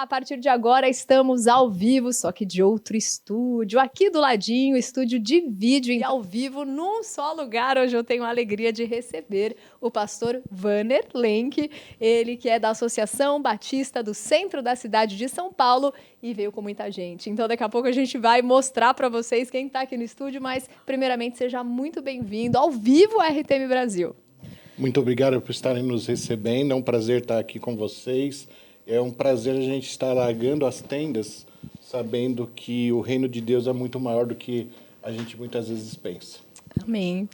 A partir de agora estamos ao vivo, só que de outro estúdio, aqui do ladinho, estúdio de vídeo e ao vivo num só lugar. Hoje eu tenho a alegria de receber o pastor Wanner Lenk, ele que é da Associação Batista do Centro da cidade de São Paulo e veio com muita gente. Então daqui a pouco a gente vai mostrar para vocês quem está aqui no estúdio, mas primeiramente seja muito bem-vindo ao vivo RTM Brasil. Muito obrigado por estarem nos recebendo, é um prazer estar aqui com vocês. É um prazer a gente estar largando as tendas, sabendo que o reino de Deus é muito maior do que a gente muitas vezes pensa. Amém.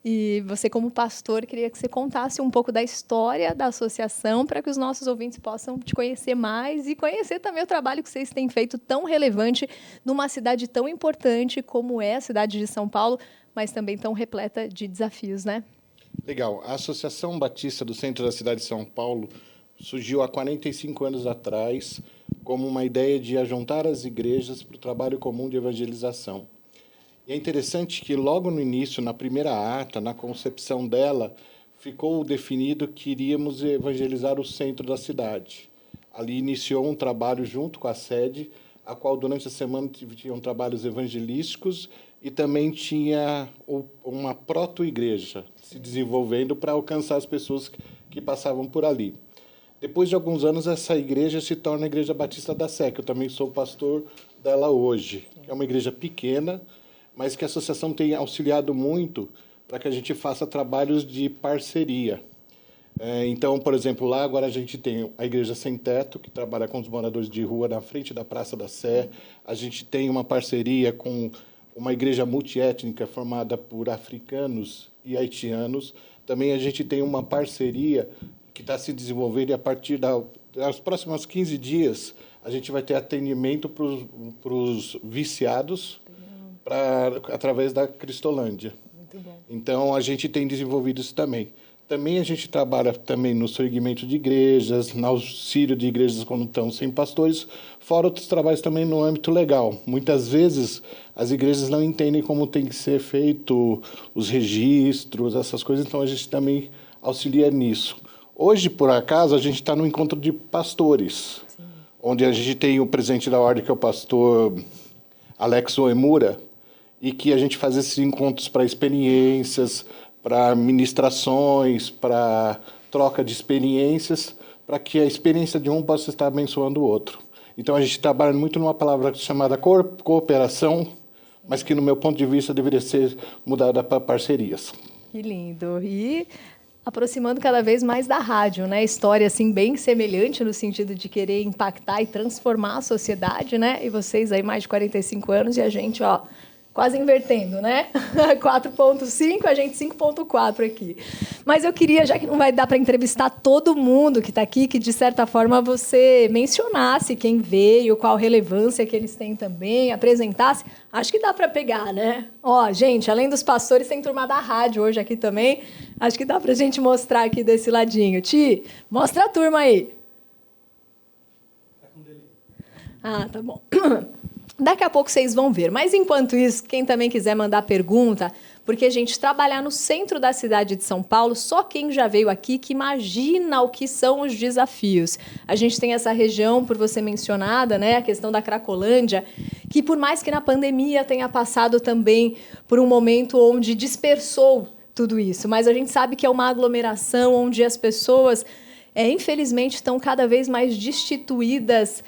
E você, como pastor, queria que você contasse um pouco da história da associação para que os nossos ouvintes possam te conhecer mais e conhecer também o trabalho que vocês têm feito tão relevante numa cidade tão importante como é a cidade de São Paulo, mas também tão repleta de desafios, né? Legal. A Associação Batista do Centro da cidade de São Paulo surgiu há 45 anos atrás como uma ideia de ajuntar as igrejas para o trabalho comum de evangelização. E é interessante que logo no início, na primeira ata, na concepção dela, ficou definido que iríamos evangelizar o centro da cidade. Ali iniciou um trabalho junto com a sede, a qual durante a semana tinham trabalhos evangelísticos e também tinha uma proto-igreja se desenvolvendo para alcançar as pessoas que passavam por ali. Depois de alguns anos, essa igreja se torna a Igreja Batista da Sé, que eu também sou pastor dela hoje. É uma igreja pequena, mas que a associação tem auxiliado muito para que a gente faça trabalhos de parceria. Então, por exemplo, lá agora a gente tem a Igreja Sem Teto, que trabalha com os moradores de rua na frente da Praça da Sé. A gente tem uma parceria com uma igreja multiétnica formada por africanos e haitianos. Também a gente tem uma parceria que está se desenvolvendo e a partir das próximas 15 dias a gente vai ter atendimento para os viciados através da Cristolândia. Muito bom. Então, a gente tem desenvolvido isso também. Também a gente trabalha também no segmento de igrejas, no auxílio de igrejas quando estão sem pastores, fora outros trabalhos também no âmbito legal. Muitas vezes as igrejas não entendem como tem que ser feito os registros, essas coisas, então a gente também auxilia nisso. Hoje, por acaso, a gente está no encontro de pastores, sim, onde a gente tem o presidente da ordem, que é o pastor Alex Oemura, e que a gente faz esses encontros para experiências, para ministrações, para troca de experiências, para que a experiência de um possa estar abençoando o outro. Então, a gente trabalha muito numa palavra chamada cooperação, mas que, no meu ponto de vista, deveria ser mudada para parcerias. Que lindo! E aproximando cada vez mais da rádio, né? História assim bem semelhante no sentido de querer impactar e transformar a sociedade, né? E vocês aí mais de 45 anos e a gente, ó, quase invertendo, né? 4.5, a gente 5.4 aqui. Mas eu queria, já que não vai dar para entrevistar todo mundo que está aqui, que de certa forma você mencionasse quem veio, qual relevância que eles têm também, apresentasse. Acho que dá para pegar, né? Ó, gente, além dos pastores, tem turma da rádio hoje aqui também. Acho que dá para a gente mostrar aqui desse ladinho. Ti, mostra a turma aí. Ah, tá bom. Daqui a pouco vocês vão ver. Mas, enquanto isso, quem também quiser mandar pergunta, porque, gente, trabalhar no centro da cidade de São Paulo, só quem já veio aqui que imagina o que são os desafios. A gente tem essa região, por você mencionada, né, a questão da Cracolândia, que por mais que na pandemia tenha passado também por um momento onde dispersou tudo isso, mas a gente sabe que é uma aglomeração onde as pessoas infelizmente, estão cada vez mais destituídas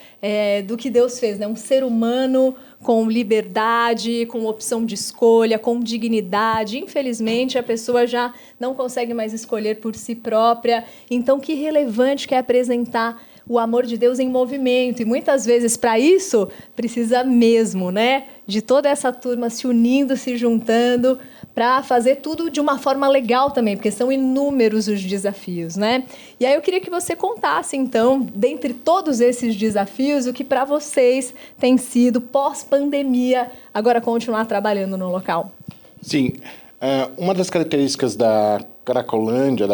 do que Deus fez, né? Um ser humano com liberdade, com opção de escolha, com dignidade. Infelizmente, a pessoa já não consegue mais escolher por si própria. Então, que relevante que é apresentar o amor de Deus em movimento. E, muitas vezes, para isso, precisa mesmo, né, de toda essa turma se unindo, se juntando, para fazer tudo de uma forma legal também, porque são inúmeros os desafios, né? E aí eu queria que você contasse, então, dentre todos esses desafios, o que para vocês tem sido, pós-pandemia, agora continuar trabalhando no local. Sim. Uma das características da Cracolândia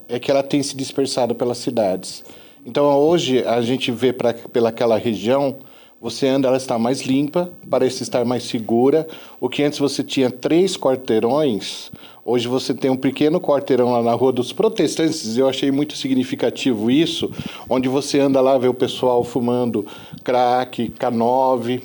é que ela tem se dispersado pelas cidades. Então, hoje, a gente vê pelaquela região, você anda, ela está mais limpa, parece estar mais segura. O que antes você tinha 3 quarteirões, Hoje você tem um pequeno quarteirão lá na Rua dos Protestantes, eu achei muito significativo isso, onde você anda lá, vê o pessoal fumando crack, K9,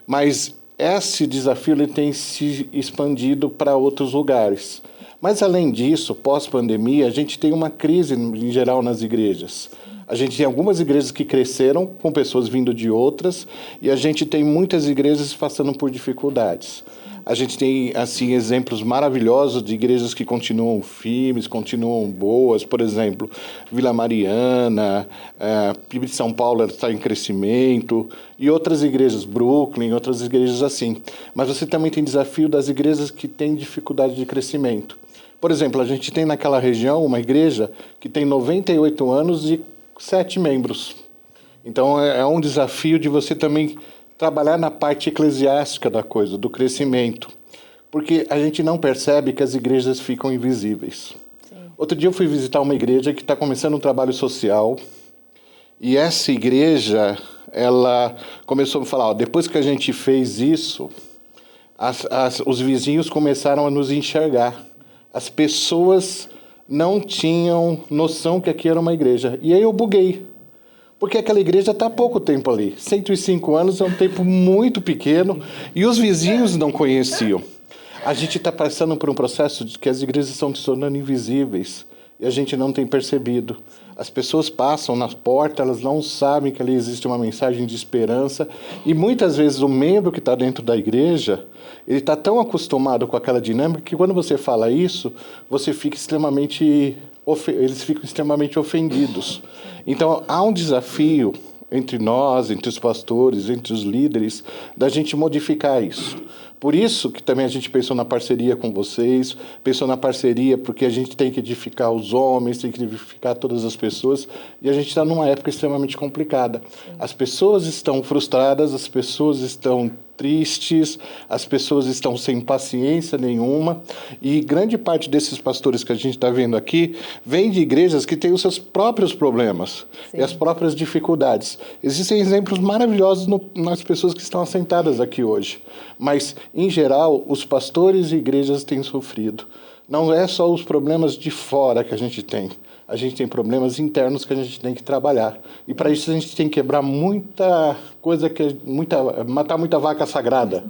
mas esse desafio ele tem se expandido para outros lugares. Mas, além disso, pós-pandemia, a gente tem uma crise, em geral, nas igrejas. A gente tem algumas igrejas que cresceram, com pessoas vindo de outras, e a gente tem muitas igrejas passando por dificuldades. A gente tem, assim, exemplos maravilhosos de igrejas que continuam firmes, continuam boas. Por exemplo, Vila Mariana, PIB de São Paulo está em crescimento, e outras igrejas, Brooklyn, outras igrejas assim. Mas você também tem desafio das igrejas que têm dificuldade de crescimento. Por exemplo, a gente tem naquela região uma igreja que tem 98 anos e 7 membros. Então, é um desafio de você também trabalhar na parte eclesiástica da coisa, do crescimento. Porque a gente não percebe que as igrejas ficam invisíveis. Sim. Outro dia eu fui visitar uma igreja que está começando um trabalho social. E essa igreja, ela começou a falar, depois que a gente fez isso, os vizinhos começaram a nos enxergar. As pessoas não tinham noção que aqui era uma igreja. E aí eu buguei. Porque aquela igreja está há pouco tempo ali. 105 anos é um tempo muito pequeno e os vizinhos não conheciam. A gente está passando por um processo de que as igrejas estão se tornando invisíveis e a gente não tem percebido. As pessoas passam na porta, elas não sabem que ali existe uma mensagem de esperança e muitas vezes o membro que está dentro da igreja, ele está tão acostumado com aquela dinâmica que quando você fala isso, você fica eles ficam extremamente ofendidos. Então, há um desafio entre nós, entre os pastores, entre os líderes, da gente modificar isso. Por isso que também a gente pensou na parceria com vocês, pensou na parceria porque a gente tem que edificar os homens, tem que edificar todas as pessoas, e a gente está numa época extremamente complicada. As pessoas estão frustradas, as pessoas estão tristes, as pessoas estão sem paciência nenhuma, e grande parte desses pastores que a gente está vendo aqui vem de igrejas que têm os seus próprios problemas. Sim. E as próprias dificuldades. Existem exemplos maravilhosos nas pessoas que estão assentadas aqui hoje, mas, em geral, os pastores e igrejas têm sofrido. Não é só os problemas de fora que a gente tem problemas internos que a gente tem que trabalhar. E para isso a gente tem que quebrar muita coisa, matar muita vaca sagrada,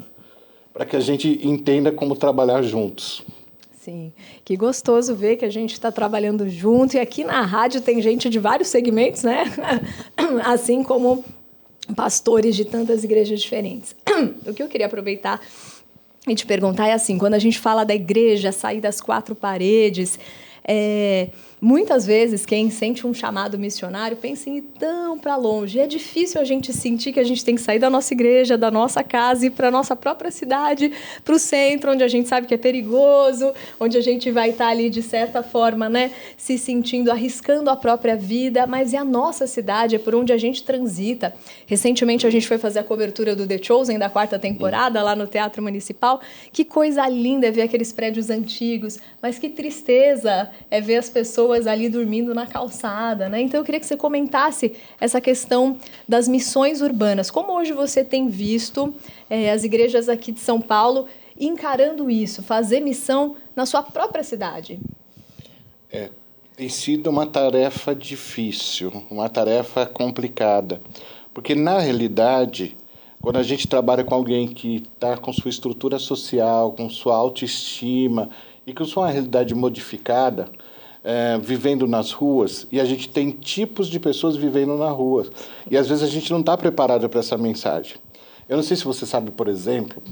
para que a gente entenda como trabalhar juntos. Sim, que gostoso ver que a gente está trabalhando junto. E aqui na rádio tem gente de vários segmentos, né? Assim como pastores de tantas igrejas diferentes. O que eu queria aproveitar e te perguntar é assim, quando a gente fala da igreja, sair das 4 paredes... muitas vezes quem sente um chamado missionário pensa em ir tão para longe. É difícil a gente sentir que a gente tem que sair da nossa igreja, da nossa casa, ir para a nossa própria cidade, para o centro, onde a gente sabe que é perigoso, onde a gente vai estar ali, de certa forma, né, se sentindo, arriscando a própria vida, mas é a nossa cidade, é por onde a gente transita. Recentemente a gente foi fazer a cobertura do The Chosen, da 4ª temporada, lá no Teatro Municipal. Que coisa linda é ver aqueles prédios antigos, mas que tristeza é ver as pessoas ali dormindo na calçada, né? Então eu queria que você comentasse essa questão das missões urbanas. Como hoje você tem visto as igrejas aqui de São Paulo encarando isso, fazer missão na sua própria cidade? Tem sido uma tarefa difícil, uma tarefa complicada, porque na realidade, quando a gente trabalha com alguém que está com sua estrutura social, com sua autoestima e com sua realidade modificada, vivendo nas ruas, e a gente tem tipos de pessoas vivendo na rua. E às vezes a gente não está preparado para essa mensagem. Eu não sei se você sabe, por exemplo,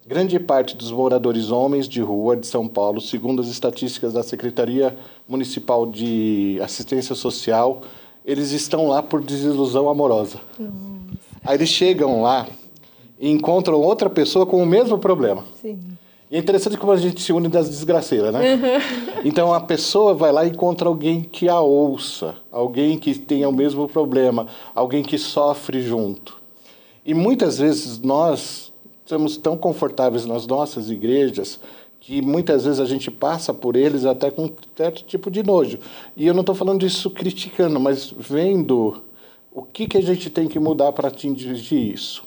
grande parte dos moradores homens de rua de São Paulo, segundo as estatísticas da Secretaria Municipal de Assistência Social, eles estão lá por desilusão amorosa. Aí eles chegam lá e encontram outra pessoa com o mesmo problema. Sim. E é interessante como a gente se une das desgraceiras, né? Uhum. Então, a pessoa vai lá e encontra alguém que a ouça, alguém que tenha o mesmo problema, alguém que sofre junto. E muitas vezes nós somos tão confortáveis nas nossas igrejas que muitas vezes a gente passa por eles até com um certo tipo de nojo. E eu não estou falando disso criticando, mas vendo o que a gente tem que mudar para atingir isso.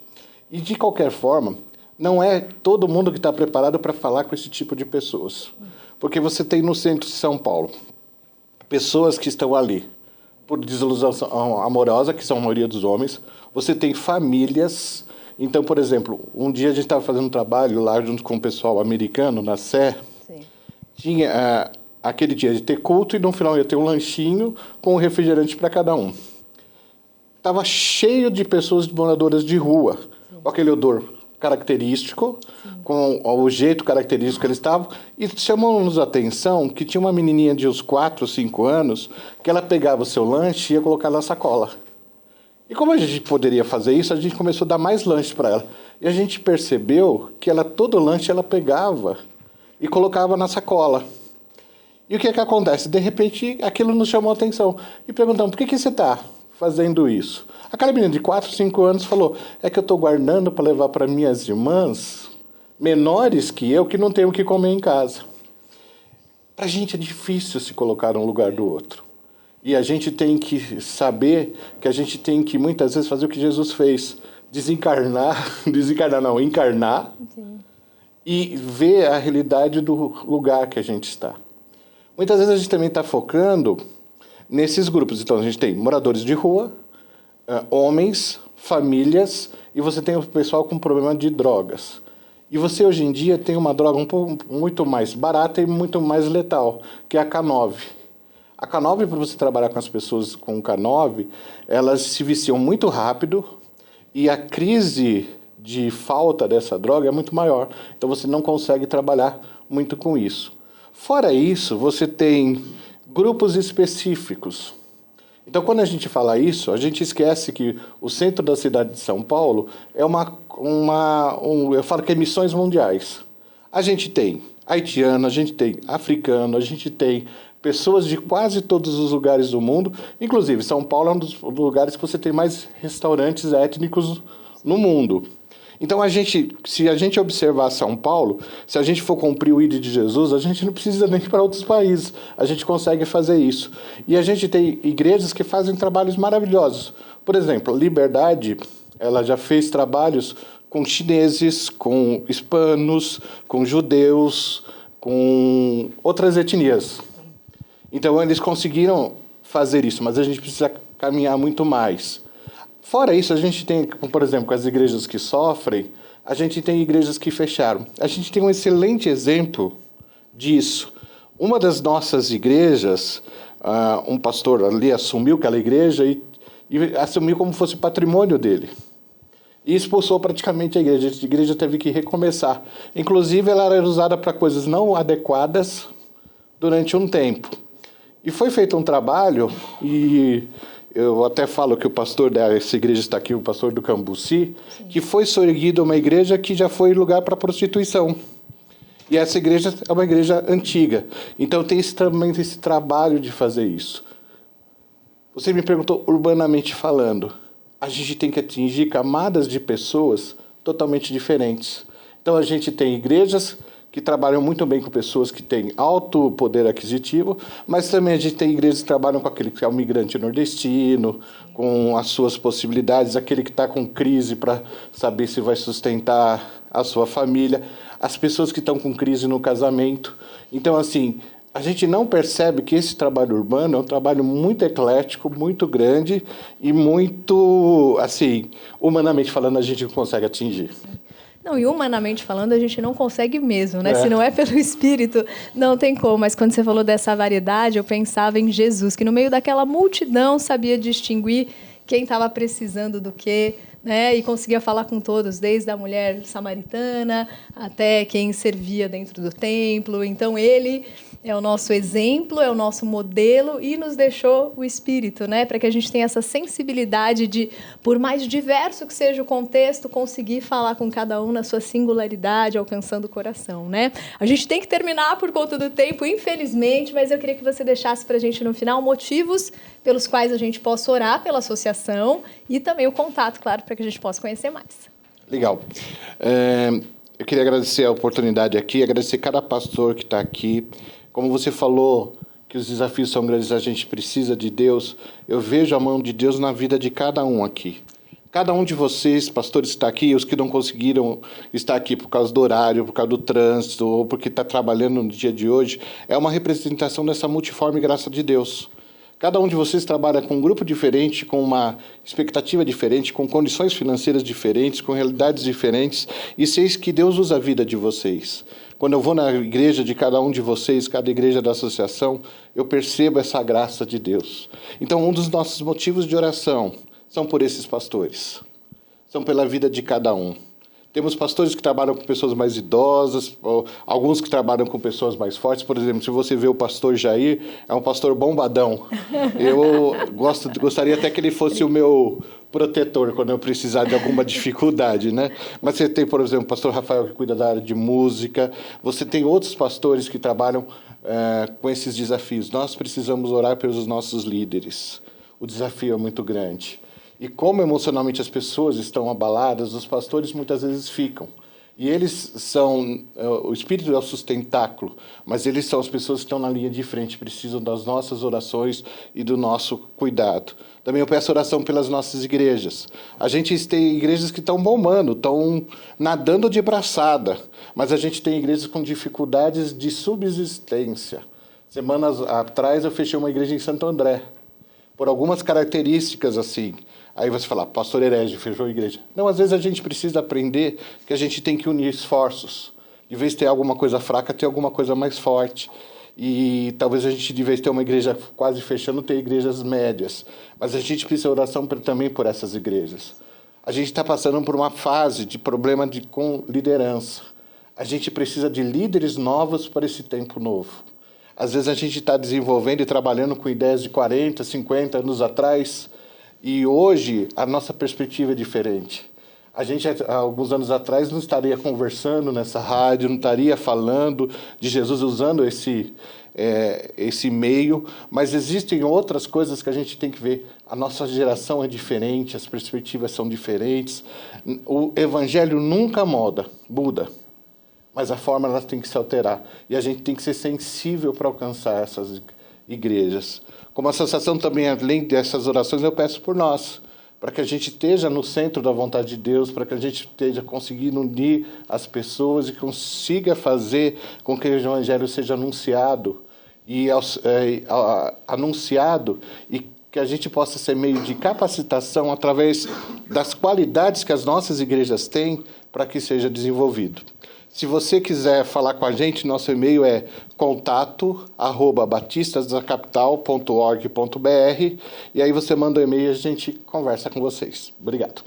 E, de qualquer forma, não é todo mundo que está preparado para falar com esse tipo de pessoas. Porque você tem no centro de São Paulo pessoas que estão ali por desilusão amorosa, que são a maioria dos homens. Você tem famílias. Então, por exemplo, um dia a gente estava fazendo um trabalho lá junto com o pessoal americano, na Sé. Sim. Tinha aquele dia de ter culto e no final ia ter um lanchinho com um refrigerante para cada um. Estava cheio de pessoas moradoras de rua, sim, com aquele odor característico, sim, com o jeito característico que eles estavam, e chamou-nos a atenção que tinha uma menininha de uns 4, 5 anos, que ela pegava o seu lanche e ia colocar na sacola. E como a gente poderia fazer isso, a gente começou a dar mais lanche para ela. E a gente percebeu que todo lanche ela pegava e colocava na sacola. E o que acontece? De repente, aquilo nos chamou a atenção. E perguntamos, por que você está fazendo isso? Aquela menina de 4, 5 anos falou, é que eu estou guardando para levar para minhas irmãs menores que eu, que não têm o que comer em casa. Para a gente é difícil se colocar no lugar do outro. E a gente tem que saber que a gente tem que, muitas vezes, fazer o que Jesus fez. Encarnar. Sim. E ver a realidade do lugar que a gente está. Muitas vezes a gente também está focando nesses grupos. Então, a gente tem moradores de rua, homens, famílias, e você tem o pessoal com problema de drogas. E você, hoje em dia, tem uma droga muito mais barata e muito mais letal, que é a K9. A K9, para você trabalhar com as pessoas com K9, elas se viciam muito rápido e a crise de falta dessa droga é muito maior. Então, você não consegue trabalhar muito com isso. Fora isso, você tem grupos específicos. Então, quando a gente fala isso, a gente esquece que o centro da cidade de São Paulo é eu falo que é missões mundiais. A gente tem haitiano, a gente tem africano, a gente tem pessoas de quase todos os lugares do mundo. Inclusive, São Paulo é um dos lugares que você tem mais restaurantes étnicos no mundo. Então, se a gente observar São Paulo, se a gente for cumprir o ID de Jesus, a gente não precisa nem ir para outros países. A gente consegue fazer isso. E a gente tem igrejas que fazem trabalhos maravilhosos. Por exemplo, Liberdade, ela já fez trabalhos com chineses, com hispanos, com judeus, com outras etnias. Então, eles conseguiram fazer isso, mas a gente precisa caminhar muito mais. Fora isso, a gente tem, por exemplo, com as igrejas que sofrem, a gente tem igrejas que fecharam. A gente tem um excelente exemplo disso. Uma das nossas igrejas, um pastor ali assumiu aquela igreja e assumiu como fosse patrimônio dele. E expulsou praticamente a igreja. A igreja teve que recomeçar. Inclusive, ela era usada para coisas não adequadas durante um tempo. E foi feito um trabalho, e eu até falo que o pastor dessa igreja está aqui, o pastor do Cambuci, sim, que foi erguida uma igreja que já foi lugar para prostituição. E essa igreja é uma igreja antiga. Então tem também esse trabalho de fazer isso. Você me perguntou, urbanamente falando, a gente tem que atingir camadas de pessoas totalmente diferentes. Então a gente tem igrejas que trabalham muito bem com pessoas que têm alto poder aquisitivo, mas também a gente tem igrejas que trabalham com aquele que é o migrante nordestino, com as suas possibilidades, aquele que está com crise para saber se vai sustentar a sua família, as pessoas que estão com crise no casamento. Então, assim, a gente não percebe que esse trabalho urbano é um trabalho muito eclético, muito grande e muito, assim, humanamente falando, a gente consegue atingir. Não, e humanamente falando, a gente não consegue mesmo, né? Se não é pelo Espírito, não tem como. Mas quando você falou dessa variedade, eu pensava em Jesus, que no meio daquela multidão sabia distinguir quem estava precisando do quê, né? E conseguia falar com todos, desde a mulher samaritana até quem servia dentro do templo. Então, ele é o nosso exemplo, é o nosso modelo e nos deixou o Espírito, né? Para que a gente tenha essa sensibilidade de, por mais diverso que seja o contexto, conseguir falar com cada um na sua singularidade, alcançando o coração, né? A gente tem que terminar por conta do tempo, infelizmente, mas eu queria que você deixasse para a gente no final motivos pelos quais a gente possa orar pela associação e também o contato, claro, para que a gente possa conhecer mais. Legal. Eu queria agradecer a oportunidade aqui, agradecer cada pastor que está aqui. Como você falou que os desafios são grandes, a gente precisa de Deus. Eu vejo a mão de Deus na vida de cada um aqui. Cada um de vocês, pastores que está aqui, os que não conseguiram estar aqui por causa do horário, por causa do trânsito, ou porque está trabalhando no dia de hoje, é uma representação dessa multiforme graça de Deus. Cada um de vocês trabalha com um grupo diferente, com uma expectativa diferente, com condições financeiras diferentes, com realidades diferentes, e sei que Deus usa a vida de vocês. Quando eu vou na igreja de cada um de vocês, cada igreja da associação, eu percebo essa graça de Deus. Então, um dos nossos motivos de oração são por esses pastores, são pela vida de cada um. Temos pastores que trabalham com pessoas mais idosas, alguns que trabalham com pessoas mais fortes. Por exemplo, se você vê o pastor Jair, é um pastor bombadão. Eu gostaria até que ele fosse o meu protetor quando eu precisar de alguma dificuldade, né? Mas você tem, por exemplo, o pastor Rafael, que cuida da área de música. Você tem outros pastores que trabalham com esses desafios. Nós precisamos orar pelos nossos líderes. O desafio é muito grande. E como emocionalmente as pessoas estão abaladas, os pastores muitas vezes ficam. E eles são, o Espírito é o sustentáculo, mas eles são as pessoas que estão na linha de frente, precisam das nossas orações e do nosso cuidado. Também eu peço oração pelas nossas igrejas. A gente tem igrejas que estão bombando, estão nadando de braçada, mas a gente tem igrejas com dificuldades de subsistência. Semanas atrás eu fechei uma igreja em Santo André, por algumas características assim. Aí você fala, pastor herege, fechou a igreja. Não, às vezes a gente precisa aprender que a gente tem que unir esforços. De vez de ter alguma coisa fraca, ter alguma coisa mais forte. E talvez a gente, de vez de ter uma igreja quase fechando, ter igrejas médias. Mas a gente precisa de oração também por essas igrejas. A gente está passando por uma fase de problema com liderança. A gente precisa de líderes novos para esse tempo novo. Às vezes a gente está desenvolvendo e trabalhando com ideias de 40, 50 anos atrás, e hoje a nossa perspectiva é diferente. A gente, há alguns anos atrás, não estaria conversando nessa rádio, não estaria falando de Jesus usando esse meio, mas existem outras coisas que a gente tem que ver. A nossa geração é diferente, as perspectivas são diferentes. O evangelho nunca muda, mas a forma ela tem que se alterar. E a gente tem que ser sensível para alcançar essas igrejas. Como associação também, além dessas orações, eu peço por nós, para que a gente esteja no centro da vontade de Deus, para que a gente esteja conseguindo unir as pessoas e consiga fazer com que o evangelho seja anunciado e que a gente possa ser meio de capacitação através das qualidades que as nossas igrejas têm para que seja desenvolvido. Se você quiser falar com a gente, nosso e-mail é contato@batistasdacapital.org.br e aí você manda um e-mail e a gente conversa com vocês. Obrigado.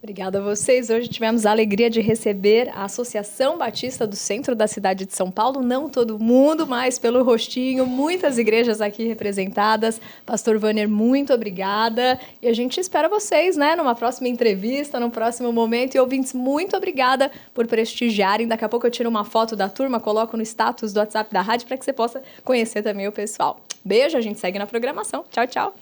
Obrigada a vocês. Hoje tivemos a alegria de receber a Associação Batista do Centro da cidade de São Paulo. Não todo mundo, mas pelo rostinho, muitas igrejas aqui representadas. Pastor Wanner, muito obrigada. E a gente espera vocês, né, numa próxima entrevista, num próximo momento. E ouvintes, muito obrigada por prestigiarem. Daqui a pouco eu tiro uma foto da turma, coloco no status do WhatsApp da rádio para que você possa conhecer também o pessoal. Beijo, a gente segue na programação. Tchau, tchau.